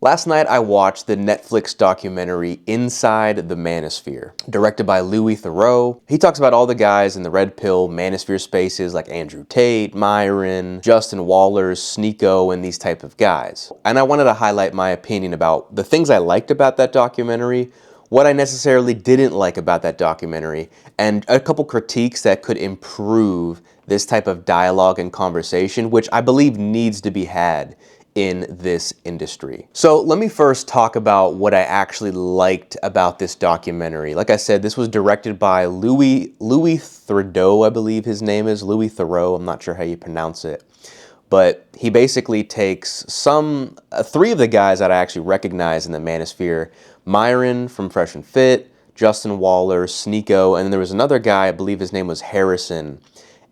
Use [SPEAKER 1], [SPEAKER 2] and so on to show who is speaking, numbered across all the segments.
[SPEAKER 1] Last night I watched the Netflix documentary Inside the Manosphere, directed by Louis Theroux. He talks about all the guys in the red pill manosphere spaces like Andrew Tate, Myron, Justin Wallers, Sneeko, and these type of guys. And I wanted to highlight my opinion about the things I liked about that documentary, what I necessarily didn't like about that documentary, and a couple critiques that could improve this type of dialogue and conversation, which I believe needs to be had in this industry. So let me first talk about what I actually liked about this documentary. Like I said, this was directed by Louis Theroux, I believe his name is, Louis Theroux, I'm not sure how you pronounce it. But he basically takes three of the guys that I actually recognize in the Manosphere: Myron from Fresh and Fit, Justin Waller, Sneeko, and then there was another guy, I believe his name was Harrison.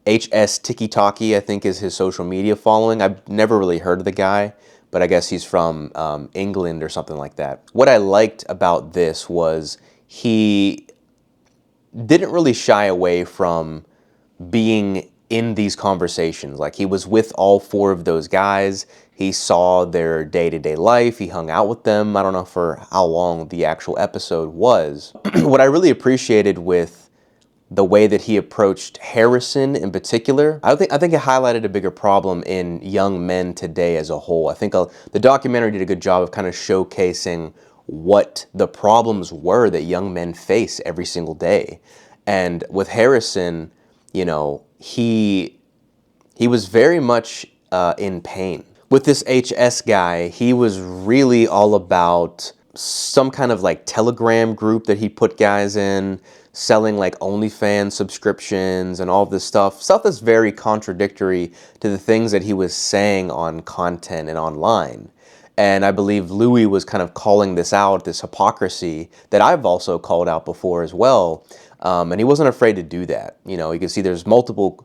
[SPEAKER 1] HS Tiki Taki, I think, is his social media following. I've never really heard of the guy, but I guess he's from England or something like that. What I liked about this was he didn't really shy away from being in these conversations. Like, he was with all four of those guys. He saw their day-to-day life. He hung out with them. I don't know for how long the actual episode was. What I really appreciated with the way that he approached Harrison in particular, I think it highlighted a bigger problem in young men today as a whole. I think the documentary did a good job of kind of showcasing what the problems were that young men face every single day. And with Harrison, you know, he was very much in pain. With this HS guy, he was really all about some kind of like Telegram group that he put guys in, selling like OnlyFans subscriptions and all this stuff that's very contradictory to the things that he was saying on content and online. And I believe Louis was kind of calling this out, this hypocrisy that I've also called out before as well. And he wasn't afraid to do that. You know, you can see there's multiple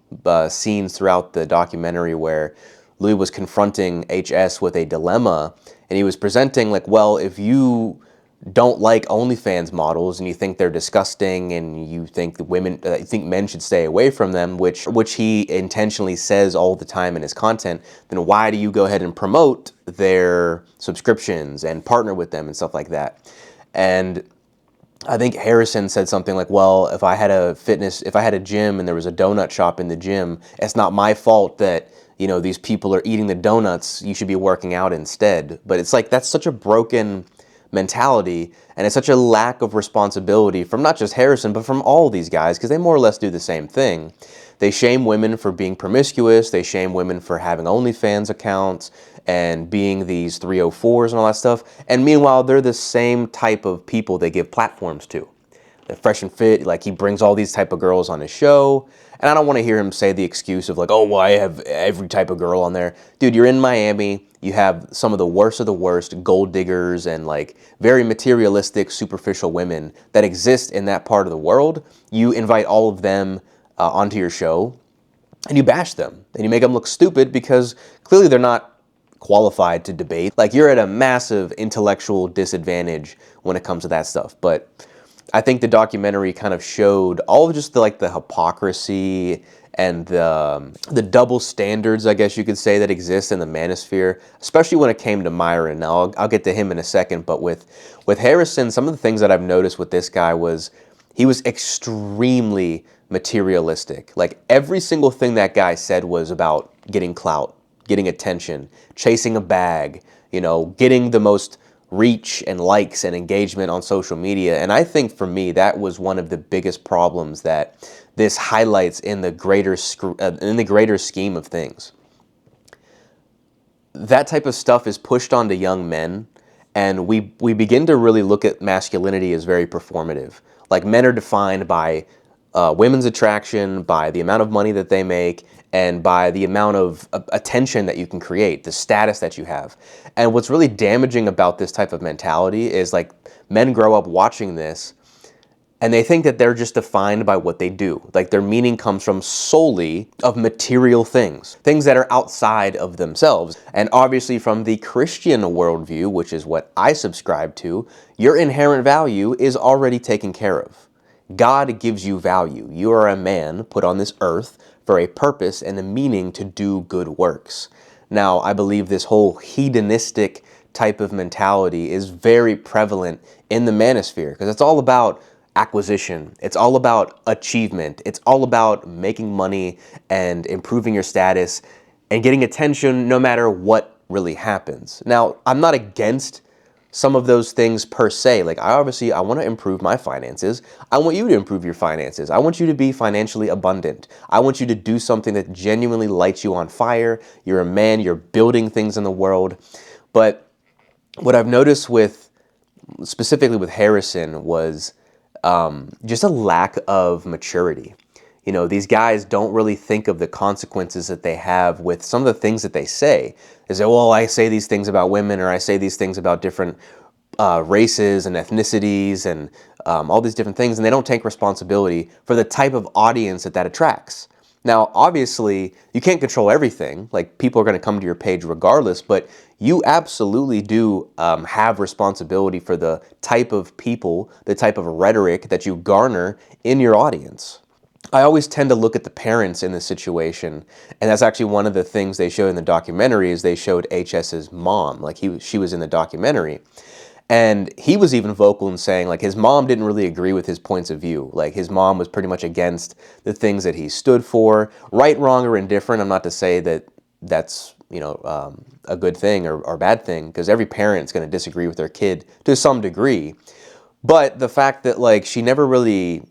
[SPEAKER 1] scenes throughout the documentary where Louis was confronting HS with a dilemma, and he was presenting like, well, if you don't like OnlyFans models and you think they're disgusting and you think men should stay away from them, which he intentionally says all the time in his content, then why do you go ahead and promote their subscriptions and partner with them and stuff like that? And I think Harrison said something like, well, if I had a gym and there was a donut shop in the gym, it's not my fault that, you know, these people are eating the donuts. You should be working out instead. But it's like, that's such a broken mentality, and it's such a lack of responsibility from not just Harrison, but from all these guys, because they more or less do the same thing. They shame women for being promiscuous. They shame women for having OnlyFans accounts and being these 304s and all that stuff. And meanwhile, they're the same type of people they give platforms to. The Fresh and Fit, like, he brings all these type of girls on his show. And I don't want to hear him say the excuse of like, oh, well, I have every type of girl on there. Dude, you're in Miami. You have some of the worst gold diggers and like very materialistic, superficial women that exist in that part of the world. You invite all of them onto your show and you bash them and you make them look stupid because clearly they're not qualified to debate. Like, you're at a massive intellectual disadvantage when it comes to that stuff. But I think the documentary kind of showed all of just the hypocrisy and the double standards, I guess you could say, that exist in the Manosphere, especially when it came to Myron. Now, I'll get to him in a second, but with Harrison, some of the things that I've noticed with this guy was he was extremely materialistic. Like, every single thing that guy said was about getting clout, getting attention, chasing a bag, you know, getting the most reach and likes and engagement on social media. And I think for me, that was one of the biggest problems that this highlights in the greater scheme of things. That type of stuff is pushed onto young men, and we begin to really look at masculinity as very performative. Like, men are defined by women's attraction, by the amount of money that they make, and by the amount of attention that you can create, the status that you have. And what's really damaging about this type of mentality is, like, men grow up watching this and they think that they're just defined by what they do. Like, their meaning comes from solely of material things that are outside of themselves. And obviously from the Christian worldview, which is what I subscribe to, your inherent value is already taken care of. God gives you value. You are a man put on this earth for a purpose and a meaning to do good works. Now, I believe this whole hedonistic type of mentality is very prevalent in the manosphere, because it's all about acquisition. It's all about achievement. It's all about making money and improving your status and getting attention no matter what really happens. Now, I'm not against some of those things per se. Like, I want to improve my finances. I want you to improve your finances. I want you to be financially abundant. I want you to do something that genuinely lights you on fire. You're a man, you're building things in the world. But what I've noticed specifically with Harrison was just a lack of maturity. You know, these guys don't really think of the consequences that they have with some of the things that they say. They say, well, I say these things about women, or I say these things about different races and ethnicities and all these different things, and they don't take responsibility for the type of audience that attracts. Now, obviously, you can't control everything. Like, people are going to come to your page regardless, but you absolutely do have responsibility for the type of people, the type of rhetoric that you garner in your audience. I always tend to look at the parents in this situation, and that's actually one of the things they showed in the documentary. Is they showed HS's mom, like she was in the documentary, and he was even vocal in saying, like, his mom didn't really agree with his points of view. Like, his mom was pretty much against the things that he stood for, right, wrong, or indifferent. I'm not to say that that's, you know, a good thing or bad thing, because every parent's going to disagree with their kid to some degree. But the fact that, like, she never really,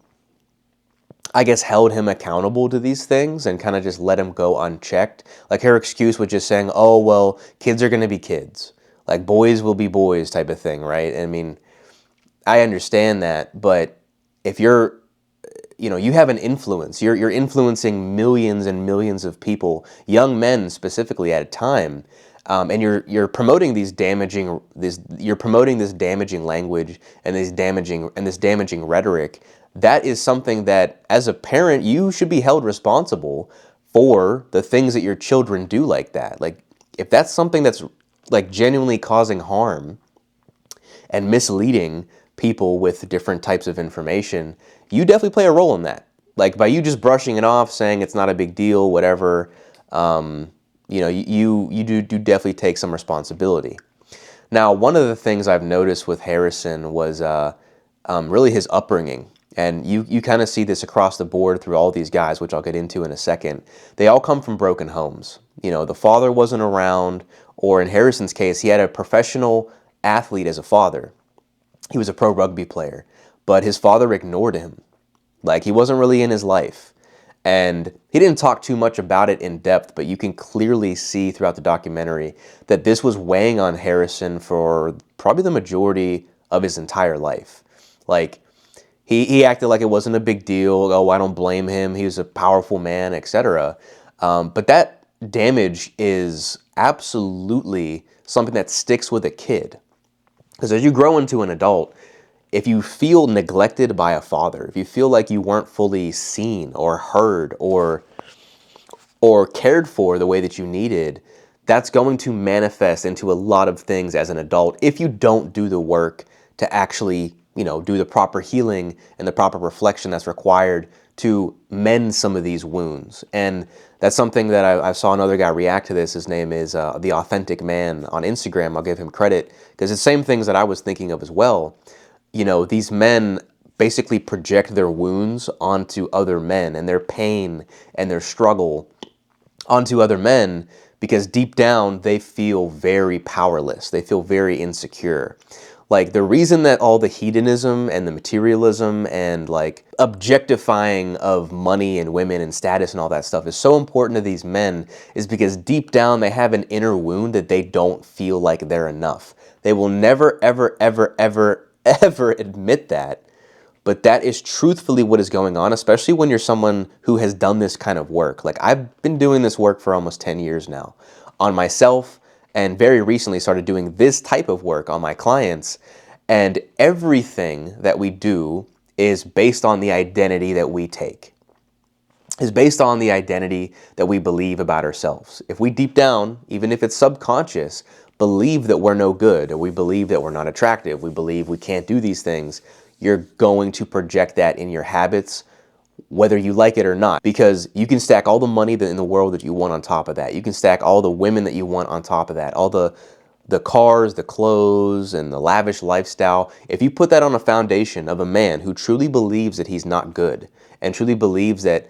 [SPEAKER 1] I guess, held him accountable to these things and kind of just let him go unchecked. Like, her excuse was just saying, oh, well, kids are going to be kids. Like, boys will be boys type of thing, right? I mean, I understand that, but if you're, you know, you have an influence. You're influencing millions and millions of people, young men specifically at a time, and you're promoting this damaging language and this damaging rhetoric. That is something that, as a parent, you should be held responsible for the things that your children do like that. Like, if that's something that's like genuinely causing harm and misleading people with different types of information, you definitely play a role in that. Like, by you just brushing it off, saying it's not a big deal, whatever, you know, you do definitely take some responsibility. Now, one of the things I've noticed with Harrison was really his upbringing. And you kind of see this across the board through all these guys, which I'll get into in a second. They all come from broken homes. You know, the father wasn't around, or in Harrison's case, he had a professional athlete as a father. He was a pro rugby player, but his father ignored him. Like, he wasn't really in his life. And he didn't talk too much about it in depth, but you can clearly see throughout the documentary that this was weighing on Harrison for probably the majority of his entire life. Like, he acted like it wasn't a big deal. Oh, I don't blame him. He was a powerful man, etc. But that damage is absolutely something that sticks with a kid. Because as you grow into an adult, if you feel neglected by a father, if you feel like you weren't fully seen or heard or cared for the way that you needed, that's going to manifest into a lot of things as an adult if you don't do the work to actually, you know, do the proper healing and the proper reflection that's required to mend some of these wounds. And that's something that I saw another guy react to this. His name is The Authentic Man on Instagram. I'll give him credit, because it's the same things that I was thinking of as well. You know, these men basically project their wounds onto other men, and their pain and their struggle onto other men, because deep down they feel very powerless. They feel very insecure. Like, the reason that all the hedonism and the materialism and, like, objectifying of money and women and status and all that stuff is so important to these men is because deep down they have an inner wound that they don't feel like they're enough. They will never, ever, ever, ever, ever admit that. But that is truthfully what is going on, especially when you're someone who has done this kind of work. Like, I've been doing this work for almost 10 years now on myself, and very recently started doing this type of work on my clients. And everything that we do is based on the identity that we take. Is based on the identity that we believe about ourselves. If we deep down, even if it's subconscious, believe that we're no good, or we believe that we're not attractive, we believe we can't do these things, you're going to project that in your habits, whether you like it or not, because you can stack all the money in the world that you want on top of that. You can stack all the women that you want on top of that, all the the cars, the clothes, and the lavish lifestyle, if you put that on a foundation of a man who truly believes that he's not good and truly believes that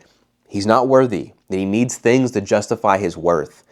[SPEAKER 1] he's not worthy, that he needs things to justify his worth,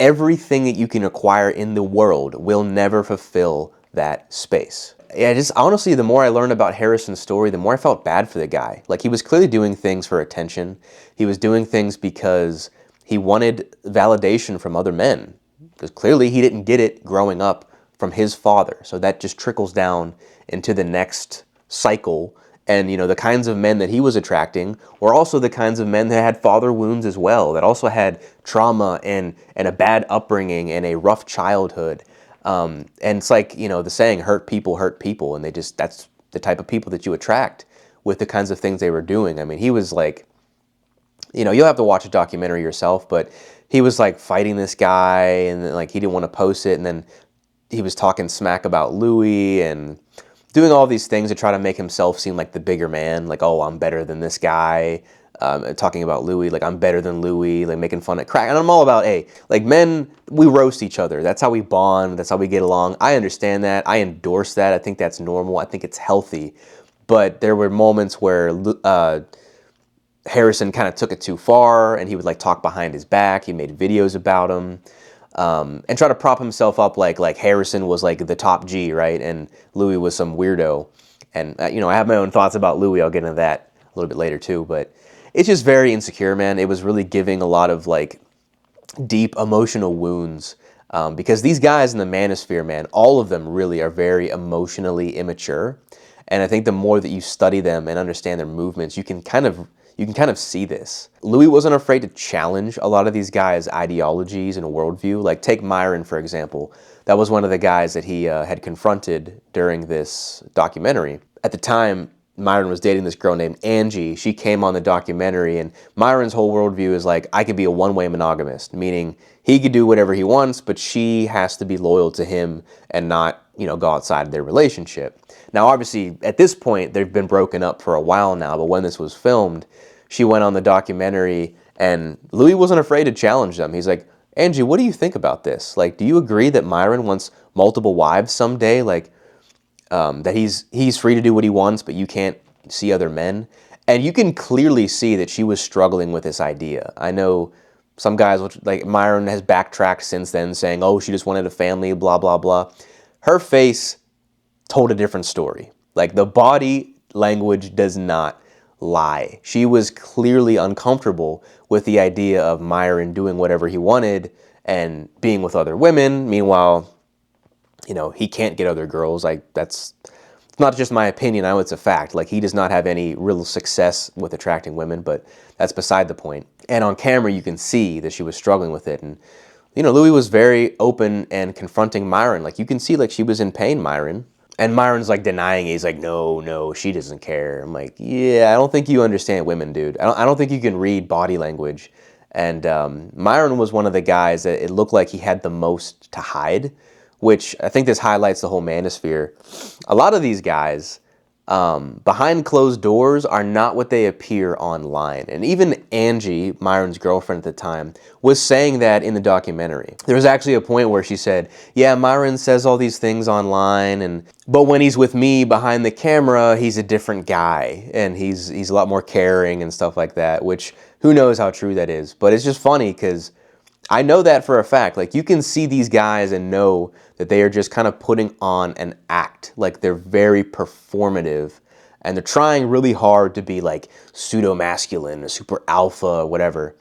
[SPEAKER 1] everything that you can acquire in the world will never fulfill that space. Yeah, just honestly, the more I learned about Harrison's story, the more I felt bad for the guy. Like, he was clearly doing things for attention. He was doing things because he wanted validation from other men. Because clearly he didn't get it growing up from his father. So that just trickles down into the next cycle. And, you know, the kinds of men that he was attracting were also the kinds of men that had father wounds as well, that also had trauma and a bad upbringing and a rough childhood. And it's like, you know, the saying, hurt people, and that's the type of people that you attract with the kinds of things they were doing. I mean, he was like, you know, you'll have to watch a documentary yourself, but he was like fighting this guy, and then, like, he didn't want to post it, and then he was talking smack about Louis and doing all these things to try to make himself seem like the bigger man, like, oh, I'm better than this guy. Talking about Louis, like, I'm better than Louis, like making fun of crack. And I'm all about, hey, like, men, we roast each other. That's how we bond. That's how we get along. I understand that. I endorse that. I think that's normal. I think it's healthy. But there were moments where Harrison kind of took it too far, and he would like talk behind his back. He made videos about him. And try to prop himself up like Harrison was like the top G, right? And Louis was some weirdo. And, you know, I have my own thoughts about Louis. I'll get into that a little bit later too. But it's just very insecure, man. It was really giving a lot of like deep emotional wounds. Because these guys in the Manosphere, man, all of them really are very emotionally immature. And I think the more that you study them and understand their movements, you can kind of see this. Louis wasn't afraid to challenge a lot of these guys' ideologies and worldview. Like, take Myron, for example. That was one of the guys that he had confronted during this documentary. At the time, Myron was dating this girl named Angie. She came on the documentary, and Myron's whole worldview is like, I could be a one-way monogamist, meaning he could do whatever he wants, but she has to be loyal to him and not, you know, go outside of their relationship. Now, obviously, at this point, they've been broken up for a while now, but when this was filmed, she went on the documentary, and Louis wasn't afraid to challenge them. He's like, Angie, what do you think about this? Like, do you agree that Myron wants multiple wives someday? Like, that he's free to do what he wants, but you can't see other men? And you can clearly see that she was struggling with this idea. I know some guys, like Myron, has backtracked since then, saying, oh, she just wanted a family, blah, blah, blah. Her face told a different story. Like, the body language does not lie. She was clearly uncomfortable with the idea of Myron doing whatever he wanted and being with other women. Meanwhile, you know, he can't get other girls. Like, that's not just my opinion. I know it's a fact. Like, he does not have any real success with attracting women, but that's beside the point. And on camera, you can see that she was struggling with it. And, you know, Louis was very open and confronting Myron. Like, you can see, like, she was in pain, Myron. And Myron's like denying it. He's like, no, she doesn't care. I'm like, yeah, I don't think you understand women, dude. I don't think you can read body language. And Myron was one of the guys that it looked like he had the most to hide, which I think this highlights the whole Manosphere. A lot of these guys, behind closed doors, are not what they appear online. And even Angie, Myron's girlfriend at the time, was saying that in the documentary. There was actually a point where she said, yeah, Myron says all these things online, but when he's with me behind the camera, he's a different guy, and he's a lot more caring and stuff like that, which who knows how true that is. But it's just funny because I know that for a fact. Like, you can see these guys and know that they are just kind of putting on an act. Like, they're very performative, and they're trying really hard to be like pseudo-masculine or super alpha or whatever.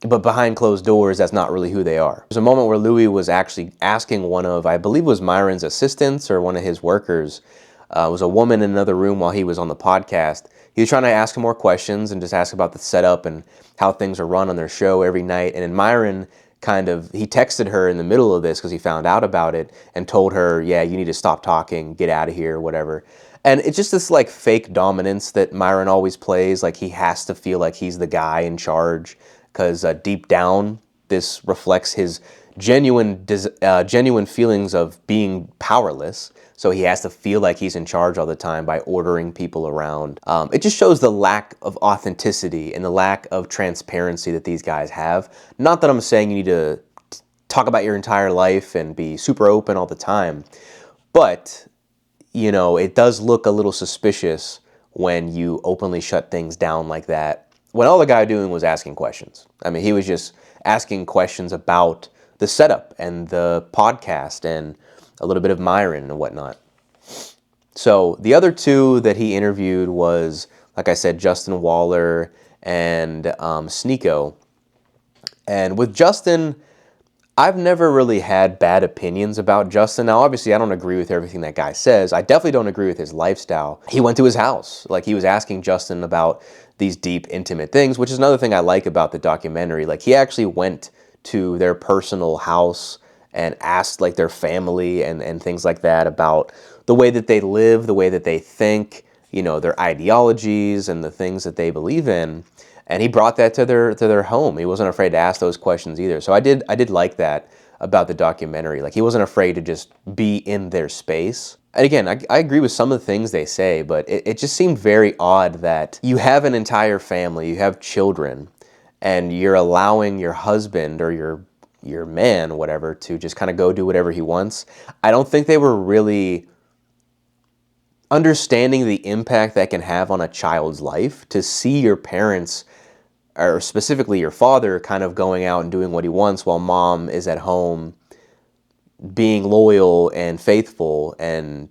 [SPEAKER 1] But behind closed doors, that's not really who they are. There's a moment where Louis was actually asking one of, I believe it was Myron's assistants or one of his workers, was a woman in another room while he was on the podcast. He was trying to ask him more questions and just ask about the setup and how things are run on their show every night. And then Myron he texted her in the middle of this because he found out about it and told her, yeah, you need to stop talking, get out of here, whatever. And it's just this like fake dominance that Myron always plays. Like, he has to feel like he's the guy in charge because deep down, this reflects his genuine feelings of being powerless. So he has to feel like he's in charge all the time by ordering people around. It just shows the lack of authenticity and the lack of transparency that these guys have. Not that I'm saying you need to talk about your entire life and be super open all the time. But, you know, it does look a little suspicious when you openly shut things down like that, when all the guy doing was asking questions. I mean, he was just asking questions about the setup and the podcast and a little bit of Myron and whatnot. So the other two that he interviewed was, like I said, Justin Waller and Sneeko. And with Justin, I've never really had bad opinions about Justin. Now, obviously, I don't agree with everything that guy says. I definitely don't agree with his lifestyle. He went to his house. Like, he was asking Justin about these deep, intimate things, which is another thing I like about the documentary. Like, he actually went to their personal house and asked, like, their family and things like that about the way that they live, the way that they think, you know, their ideologies and the things that they believe in. And he brought that to their home. He wasn't afraid to ask those questions either. So I did like that about the documentary. Like, he wasn't afraid to just be in their space. And again, I agree with some of the things they say, but it just seemed very odd that you have an entire family, you have children, and you're allowing your husband or your man, whatever, to just kind of go do whatever he wants. I don't think they were really understanding the impact that can have on a child's life to see your parents, or specifically your father, kind of going out and doing what he wants while mom is at home being loyal and faithful, and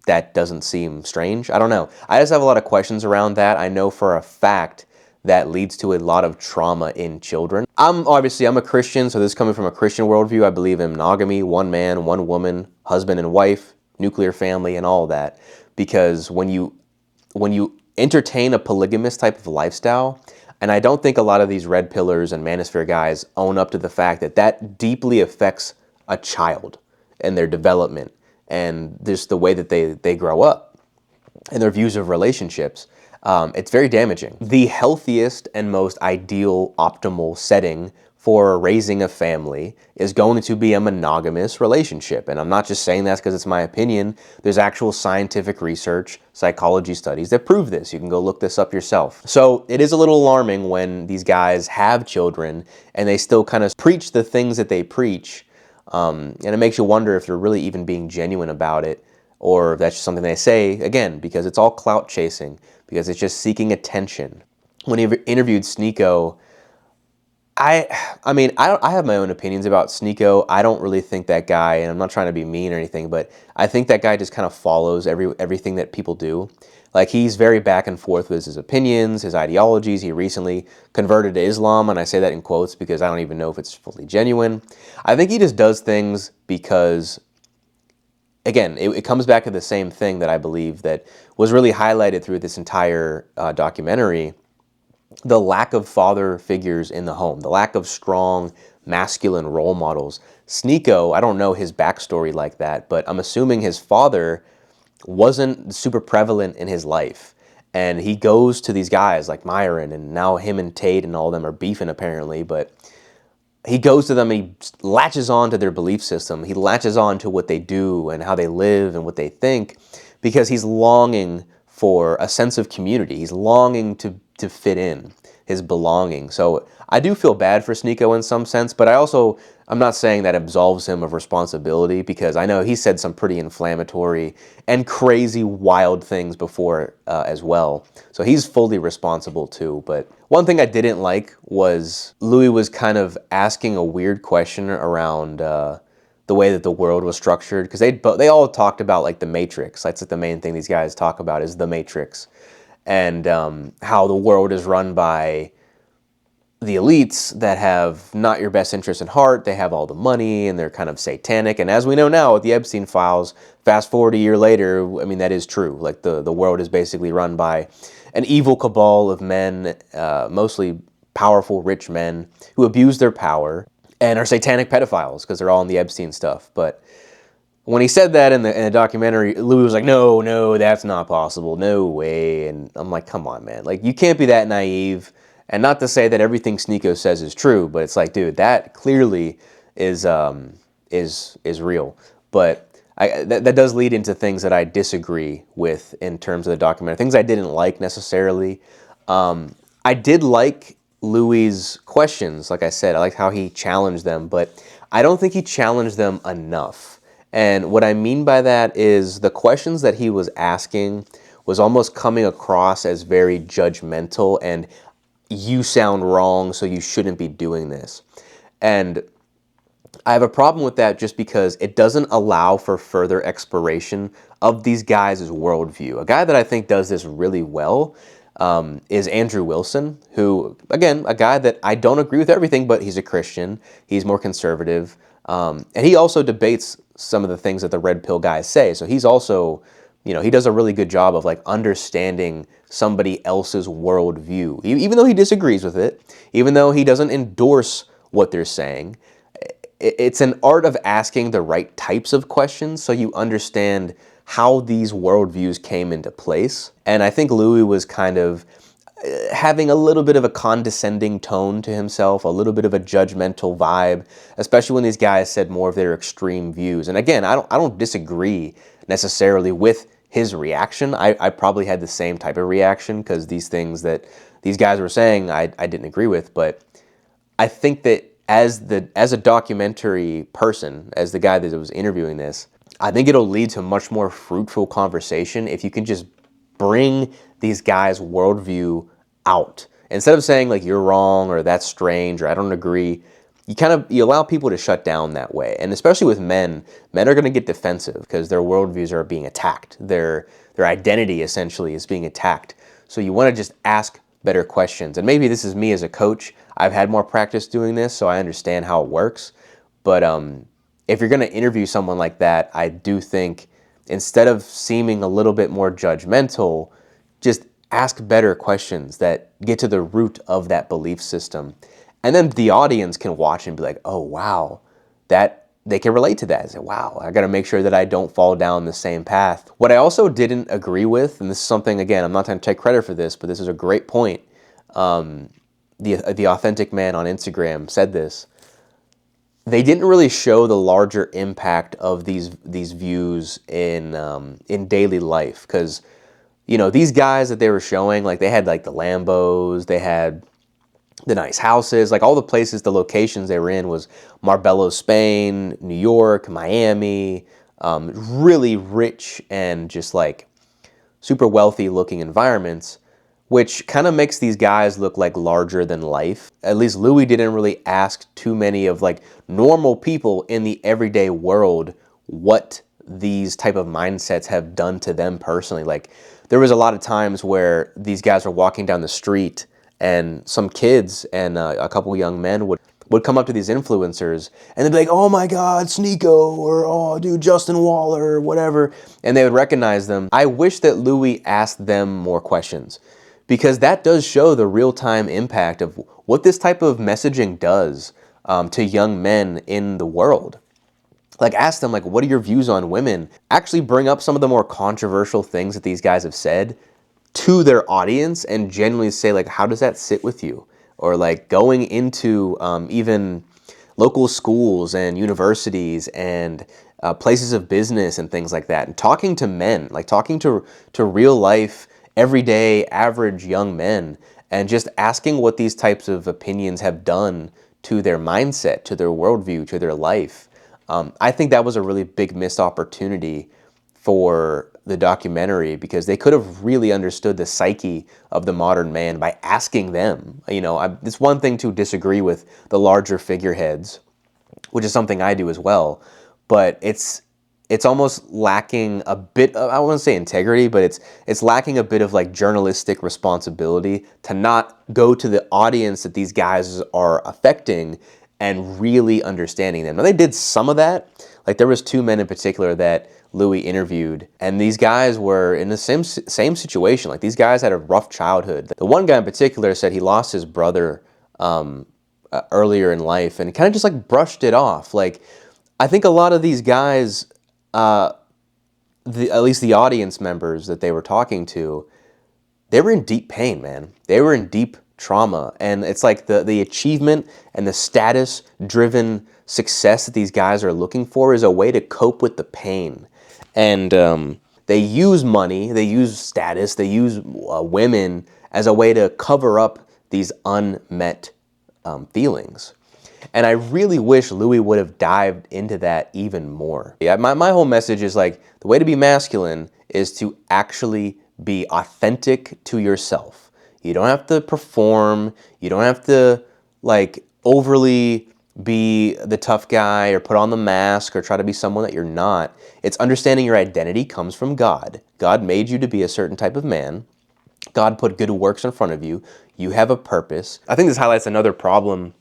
[SPEAKER 1] that doesn't seem strange. I don't know. I just have a lot of questions around that. I know for a fact that leads to a lot of trauma in children. I'm a Christian, so this is coming from a Christian worldview. I believe in monogamy, one man, one woman, husband and wife, nuclear family, and all that. Because when you entertain a polygamous type of lifestyle, and I don't think a lot of these red pillars and Manosphere guys own up to the fact that that deeply affects a child and their development and just the way that they grow up and their views of relationships. It's very damaging. The healthiest and most ideal, optimal setting for raising a family is going to be a monogamous relationship. And I'm not just saying that because it's my opinion. There's actual scientific research, psychology studies that prove this. You can go look this up yourself. So it is a little alarming when these guys have children and they still kind of preach the things that they preach. And it makes you wonder if they're really even being genuine about it, or if that's just something they say, again, because it's all clout chasing, because it's just seeking attention. When he interviewed Sneeko, I have my own opinions about Sneeko. I don't really think that guy, and I'm not trying to be mean or anything, but I think that guy just kind of follows everything that people do. Like, he's very back and forth with his opinions, his ideologies. He recently converted to Islam, and I say that in quotes because I don't even know if it's fully genuine. I think he just does things because, again, it comes back to the same thing that I believe that was really highlighted through this entire documentary: the lack of father figures in the home, the lack of strong masculine role models. Sneeko, I don't know his backstory like that, but I'm assuming his father wasn't super prevalent in his life. And he goes to these guys like Myron, and now him and Tate and all of them are beefing apparently, but he goes to them and he latches on to their belief system. He latches on to what they do and how they live and what they think, because he's longing for a sense of community. He's longing to fit in, his belonging. So I do feel bad for Sneeko in some sense, but I'm not saying that absolves him of responsibility, because I know he said some pretty inflammatory and crazy wild things before as well. So he's fully responsible too. But one thing I didn't like was Louis was kind of asking a weird question around the way that the world was structured, because they all talked about like the Matrix. That's like the main thing these guys talk about is the Matrix, and how the world is run by the elites that have not your best interest in heart. They have all the money and they're kind of satanic. And as we know now with the Epstein files, fast forward a year later, I mean, that is true. Like the world is basically run by an evil cabal of men, mostly powerful, rich men who abuse their power and are satanic pedophiles because they're all in the Epstein stuff. But when he said that in the documentary, Louis was like, no, that's not possible. No way. And I'm like, come on, man. Like, you can't be that naive. And not to say that everything Sneeko says is true, but it's like, dude, that clearly is real. But that does lead into things that I disagree with in terms of the documentary. Things I didn't like necessarily. I did like Louis' questions. Like I said, I liked how he challenged them, but I don't think he challenged them enough. And what I mean by that is the questions that he was asking was almost coming across as very judgmental and you sound wrong, so you shouldn't be doing this. And I have a problem with that just because it doesn't allow for further exploration of these guys' worldview. A guy that I think does this really well is Andrew Wilson, who, again, a guy that I don't agree with everything, but he's a Christian. He's more conservative. And he also debates some of the things that the red pill guys say. So he's also, he does a really good job of like understanding somebody else's worldview. Even though he disagrees with it, even though he doesn't endorse what they're saying, it's an art of asking the right types of questions so you understand how these worldviews came into place. And I think Louis was kind of having a little bit of a condescending tone to himself, a little bit of a judgmental vibe, especially when these guys said more of their extreme views. And again, I don't disagree necessarily with his reaction. I probably had the same type of reaction because these things that these guys were saying I didn't agree with. But I think that as a documentary person, as the guy that was interviewing this, I think it'll lead to much more fruitful conversation if you can just bring these guys' worldview out. Instead of saying like you're wrong or that's strange or I don't agree, you allow people to shut down that way. And especially with men are going to get defensive because their worldviews are being attacked. Their identity essentially is being attacked. So you want to just ask better questions. And maybe this is me as a coach. I've had more practice doing this, so I understand how it works. But if you're going to interview someone like that, I do think instead of seeming a little bit more judgmental, just ask better questions that get to the root of that belief system. And then the audience can watch and be like, oh, wow, that they can relate to that. I say, wow, I got to make sure that I don't fall down the same path. What I also didn't agree with, and this is something, again, I'm not trying to take credit for this, but this is a great point. The Authentic Man on Instagram said this. They didn't really show the larger impact of these views in daily life because, these guys that they were showing, like they had like the Lambos, they had the nice houses, like all the places, the locations they were in was Marbella, Spain, New York, Miami, really rich and just like super wealthy looking environments, which kind of makes these guys look like larger than life. At least Louis didn't really ask too many of like normal people in the everyday world what these type of mindsets have done to them personally. Like there was a lot of times where these guys were walking down the street and some kids and a couple young men would come up to these influencers and they'd be like, oh my God, Sneeko, or oh dude, Justin Waller, or whatever. And they would recognize them. I wish that Louis asked them more questions because that does show the real-time impact of what this type of messaging does to young men in the world. Like ask them, like, what are your views on women? Actually bring up some of the more controversial things that these guys have said to their audience and genuinely say, like, how does that sit with you? Or like going into even local schools and universities and places of business and things like that, and talking to men, like talking to real life, everyday, average young men, and just asking what these types of opinions have done to their mindset, to their worldview, to their life. I think that was a really big missed opportunity for the documentary because they could have really understood the psyche of the modern man by asking them. It's one thing to disagree with the larger figureheads, which is something I do as well, but it's almost lacking a bit of, I wouldn't say integrity, but it's lacking a bit of like journalistic responsibility to not go to the audience that these guys are affecting and really understanding them. Now they did some of that. Like there was two men in particular that Louis interviewed, and these guys were in the same situation. Like these guys had a rough childhood. The one guy in particular said he lost his brother earlier in life and kind of just like brushed it off. Like I think a lot of these guys, at least the audience members that they were talking to, they were in deep pain, man. They were in deep trauma. And it's like the achievement and the status-driven success that these guys are looking for is a way to cope with the pain. And they use money, they use status, they use women as a way to cover up these unmet feelings. And I really wish Louis would have dived into that even more. Yeah, my whole message is like, the way to be masculine is to actually be authentic to yourself. You don't have to perform. You don't have to like overly be the tough guy or put on the mask or try to be someone that you're not. It's understanding your identity comes from God. God made you to be a certain type of man. God put good works in front of you. You have a purpose. I think this highlights another problem,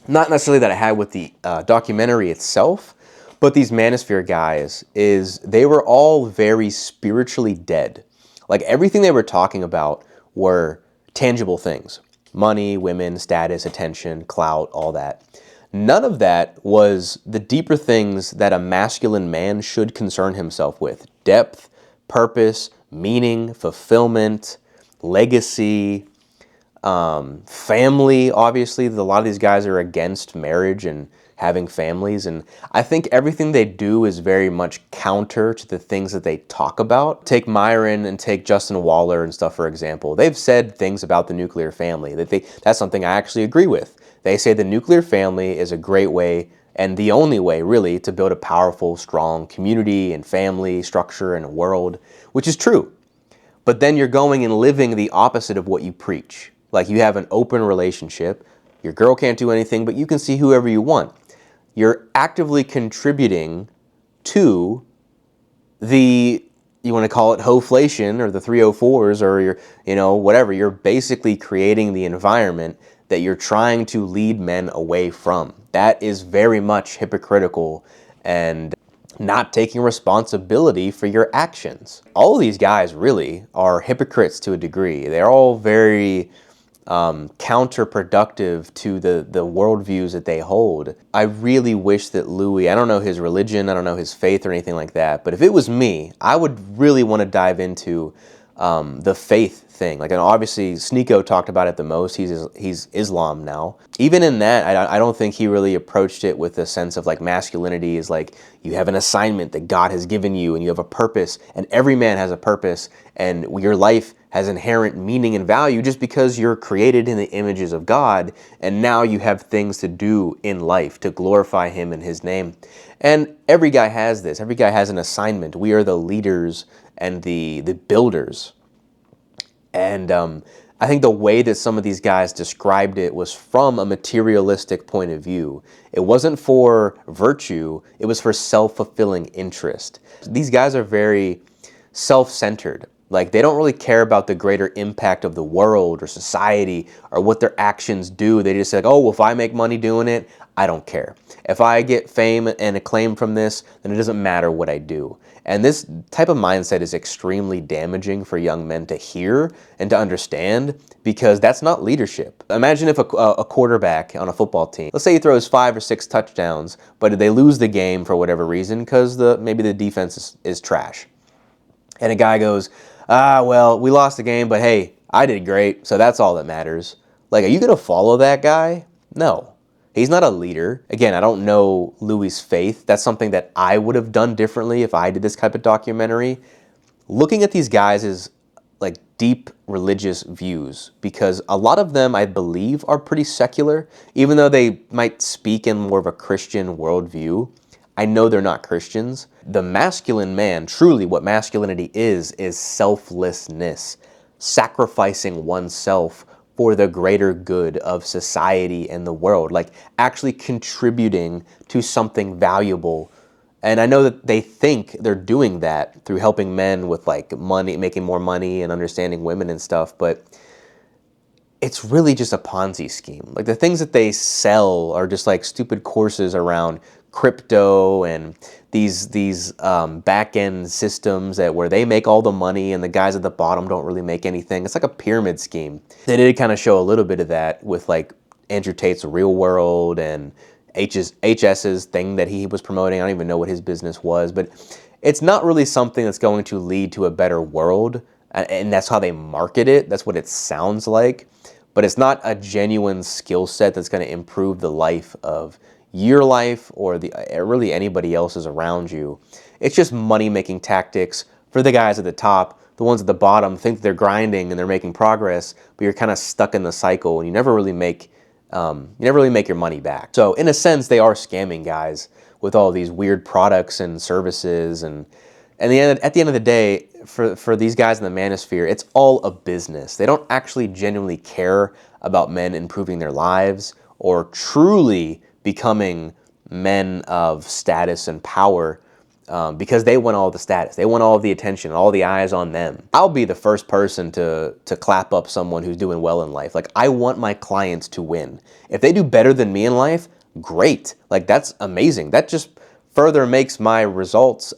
[SPEAKER 1] not necessarily that I had with the documentary itself, but these Manosphere guys, is they were all very spiritually dead. Like everything they were talking about were tangible things. Money, women, status, attention, clout, all that. None of that was the deeper things that a masculine man should concern himself with. Depth, purpose, meaning, fulfillment, legacy, family. Obviously, a lot of these guys are against marriage and having families, and I think everything they do is very much counter to the things that they talk about. Take Myron and take Justin Waller and stuff, for example. They've said things about the nuclear family that's something I actually agree with. They say the nuclear family is a great way, and the only way really, to build a powerful, strong community and family structure and a world, which is true. But then you're going and living the opposite of what you preach. Like you have an open relationship, your girl can't do anything, but you can see whoever you want. You're actively contributing to the, you want to call it hoflation or the 304s or whatever. You're basically creating the environment that you're trying to lead men away from. That is very much hypocritical and not taking responsibility for your actions. All of these guys really are hypocrites to a degree. They're all very counterproductive to the worldviews that they hold. I really wish that Louis, I don't know his religion, I don't know his faith or anything like that, but if it was me, I would really want to dive into the faith thing. Like, and obviously Sneeko talked about it the most. He's Islam now. Even in that, I don't think he really approached it with a sense of like masculinity is like you have an assignment that God has given you and you have a purpose, and every man has a purpose, and your life has inherent meaning and value just because you're created in the images of God, and now you have things to do in life to glorify Him and His name. And every guy has this. Every guy has an assignment. We are the leaders and the builders. And I think the way that some of these guys described it was from a materialistic point of view. It wasn't for virtue, it was for self-fulfilling interest. These guys are very self-centered. Like, they don't really care about the greater impact of the world or society or what their actions do. They just say, oh, well, if I make money doing it, I don't care. If I get fame and acclaim from this, then it doesn't matter what I do. And this type of mindset is extremely damaging for young men to hear and to understand, because that's not leadership. Imagine if a quarterback on a football team, let's say he throws 5 or 6 touchdowns, but they lose the game for whatever reason because maybe the defense is trash. And a guy goes, well, we lost the game, but hey, I did great, so that's all that matters. Like, are you going to follow that guy? No. He's not a leader. Again, I don't know Louis' faith. That's something that I would have done differently if I did this type of documentary. Looking at these guys is like deep religious views, because a lot of them, I believe, are pretty secular. Even though they might speak in more of a Christian worldview, I know they're not Christians. The masculine man, truly what masculinity is selflessness, sacrificing oneself for the greater good of society and the world, like actually contributing to something valuable. And I know that they think they're doing that through helping men with like money, making more money and understanding women and stuff, but it's really just a Ponzi scheme. Like, the things that they sell are just like stupid courses around crypto and these back-end systems where they make all the money and the guys at the bottom don't really make anything. It's like a pyramid scheme. They did kind of show a little bit of that with like Andrew Tate's Real World and HS's thing that he was promoting. I don't even know what his business was, but it's not really something that's going to lead to a better world, and that's how they market it. That's what it sounds like, but it's not a genuine skill set that's going to improve the life of your life or really anybody else's around you. It's just money-making tactics for the guys at the top. The ones at the bottom think they're grinding and they're making progress, but you're kind of stuck in the cycle and you never really make you never really make your money back. So in a sense, they are scamming guys with all these weird products and services. And at the end of the day, for these guys in the manosphere, it's all a business. They don't actually genuinely care about men improving their lives or truly becoming men of status and power, because they want all the status. They want all of the attention, all the eyes on them. I'll be the first person to clap up someone who's doing well in life. Like, I want my clients to win. If they do better than me in life, great. Like, that's amazing. That just further makes my results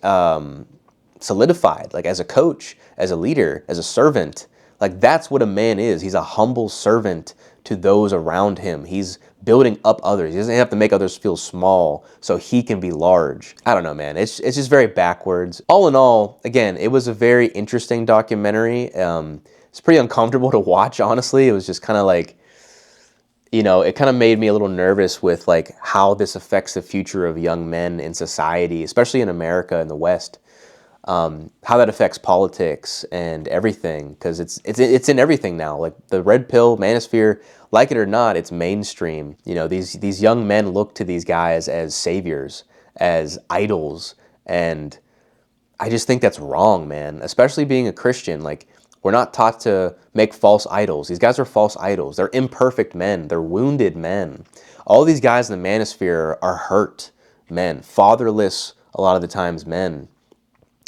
[SPEAKER 1] solidified, like as a coach, as a leader, as a servant. Like, that's what a man is. He's a humble servant to those around him. He's building up others. He doesn't have to make others feel small so he can be large. I don't know, man. It's just very backwards. All in all, again, it was a very interesting documentary. It's pretty uncomfortable to watch, honestly. It was just kind of like, you know, it kind of made me a little nervous with like how this affects the future of young men in society, especially in America and the West. How that affects politics and everything, because it's in everything now. Like the red pill, manosphere, like it or not, it's mainstream. You know, these young men look to these guys as saviors, as idols, and I just think that's wrong, man. Especially being a Christian, like we're not taught to make false idols. These guys are false idols. They're imperfect men. They're wounded men. All these guys in the manosphere are hurt men, fatherless a lot of the times men.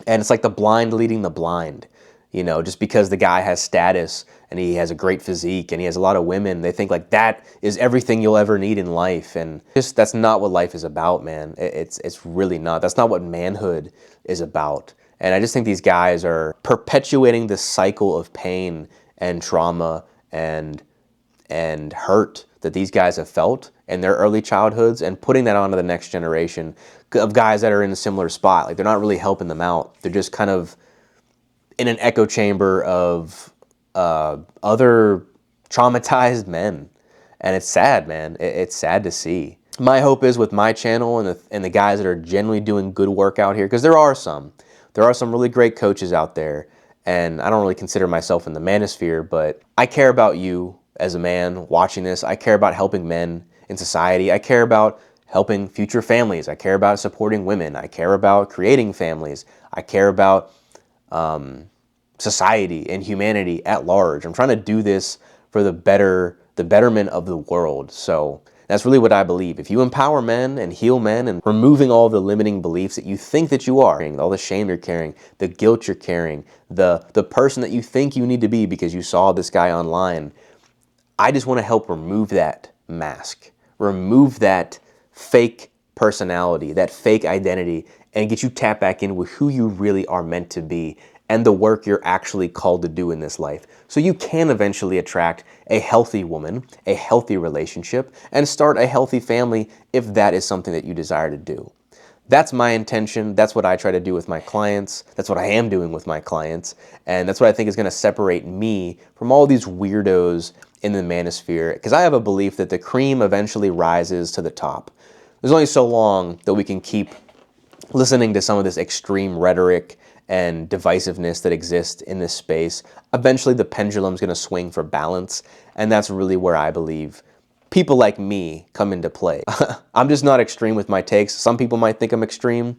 [SPEAKER 1] And it's like the blind leading the blind, you know, just because the guy has status and he has a great physique and he has a lot of women, they think like that is everything you'll ever need in life. And just, that's not what life is about, man. It's really not. That's not what manhood is about. And I just think these guys are perpetuating this cycle of pain and trauma and hurt that these guys have felt in their early childhoods and putting that onto the next generation of guys that are in a similar spot. Like, they're not really helping them out. They're just kind of in an echo chamber of other traumatized men. And it's sad, man. It's sad to see. My hope is with my channel and the guys that are genuinely doing good work out here, because there are some really great coaches out there, and I don't really consider myself in the manosphere, but I care about you as a man watching this. I care about helping men in society. I care about helping future families. I care about supporting women. I care about creating families. I care about society and humanity at large. I'm trying to do this for the betterment of the world. So that's really what I believe. If you empower men and heal men and removing all the limiting beliefs that you think that you are, all the shame you're carrying, the guilt you're carrying, the person that you think you need to be because you saw this guy online, I just want to help remove that mask, remove that fake personality, that fake identity, and get you tapped back in with who you really are meant to be and the work you're actually called to do in this life. So you can eventually attract a healthy woman, a healthy relationship, and start a healthy family if that is something that you desire to do. That's my intention. That's what I try to do with my clients. That's what I am doing with my clients. And that's what I think is going to separate me from all these weirdos in the manosphere. Because I have a belief that the cream eventually rises to the top. There's only so long that we can keep listening to some of this extreme rhetoric and divisiveness that exists in this space. Eventually the pendulum's going to swing for balance. And that's really where I believe people like me come into play. I'm just not extreme with my takes. Some people might think I'm extreme.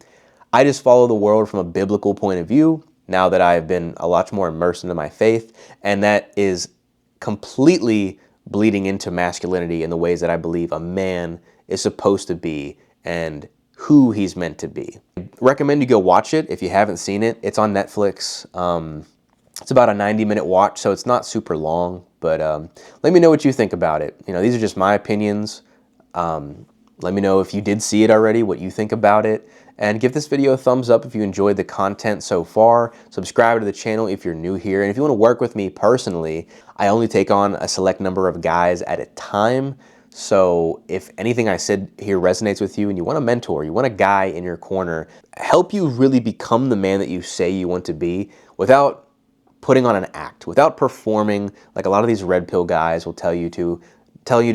[SPEAKER 1] I just follow the world from a biblical point of view now that I've been a lot more immersed into my faith, and that is completely bleeding into masculinity in the ways that I believe a man is supposed to be and who he's meant to be. I recommend you go watch it if you haven't seen it. It's on Netflix. It's about a 90-minute watch, so it's not super long, but let me know what you think about it. You know, these are just my opinions. Let me know if you did see it already, what you think about it, and give this video a thumbs up if you enjoyed the content so far. Subscribe to the channel if you're new here, and if you want to work with me personally, I only take on a select number of guys at a time. So if anything I said here resonates with you and you want a mentor, you want a guy in your corner, help you really become the man that you say you want to be without putting on an act, without performing like a lot of these red pill guys will tell you to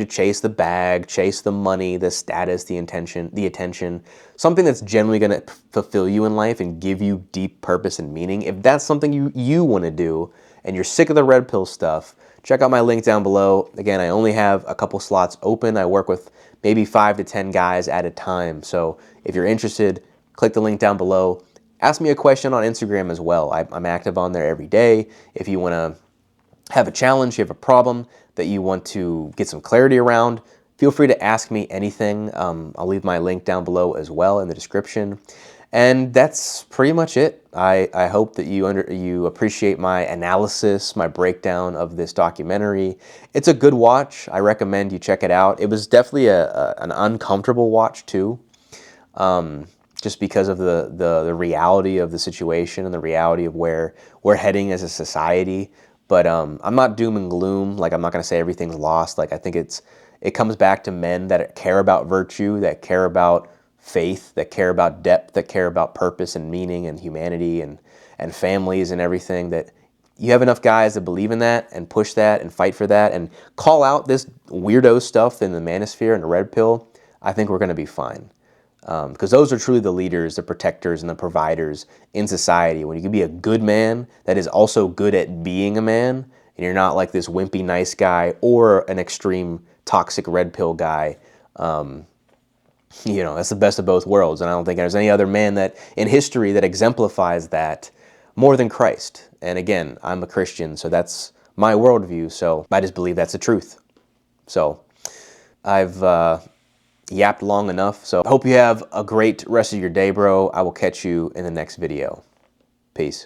[SPEAKER 1] chase the bag, chase the money, the status, the attention, something that's genuinely going to fulfill you in life and give you deep purpose and meaning. If that's something you want to do and you're sick of the red pill stuff, check out my link down below. Again, I only have a couple slots open. I work with maybe 5 to 10 guys at a time. So if you're interested, click the link down below. Ask me a question on Instagram as well. I'm active on there every day. If you want to have a challenge, you have a problem that you want to get some clarity around, feel free to ask me anything. I'll leave my link down below as well in the description. And that's pretty much it. I hope that you appreciate my analysis, my breakdown of this documentary. It's a good watch. I recommend you check it out. It was definitely an uncomfortable watch too, just because of the reality of the situation and the reality of where we're heading as a society. But I'm not doom and gloom. Like, I'm not going to say everything's lost. Like, I think it comes back to men that care about virtue, that care about faith, that care about depth, that care about purpose and meaning and humanity and families and everything. That you have enough guys that believe in that and push that and fight for that and call out this weirdo stuff in the Manosphere and the Red Pill. I think we're going to be fine. Because those are truly the leaders, the protectors, and the providers in society. When you can be a good man that is also good at being a man, and you're not like this wimpy nice guy or an extreme toxic red pill guy, you know, that's the best of both worlds. And I don't think there's any other man that in history that exemplifies that more than Christ. And again, I'm a Christian, so that's my worldview. So I just believe that's the truth. So I've yapped long enough. So I hope you have a great rest of your day, bro. I will catch you in the next video. Peace.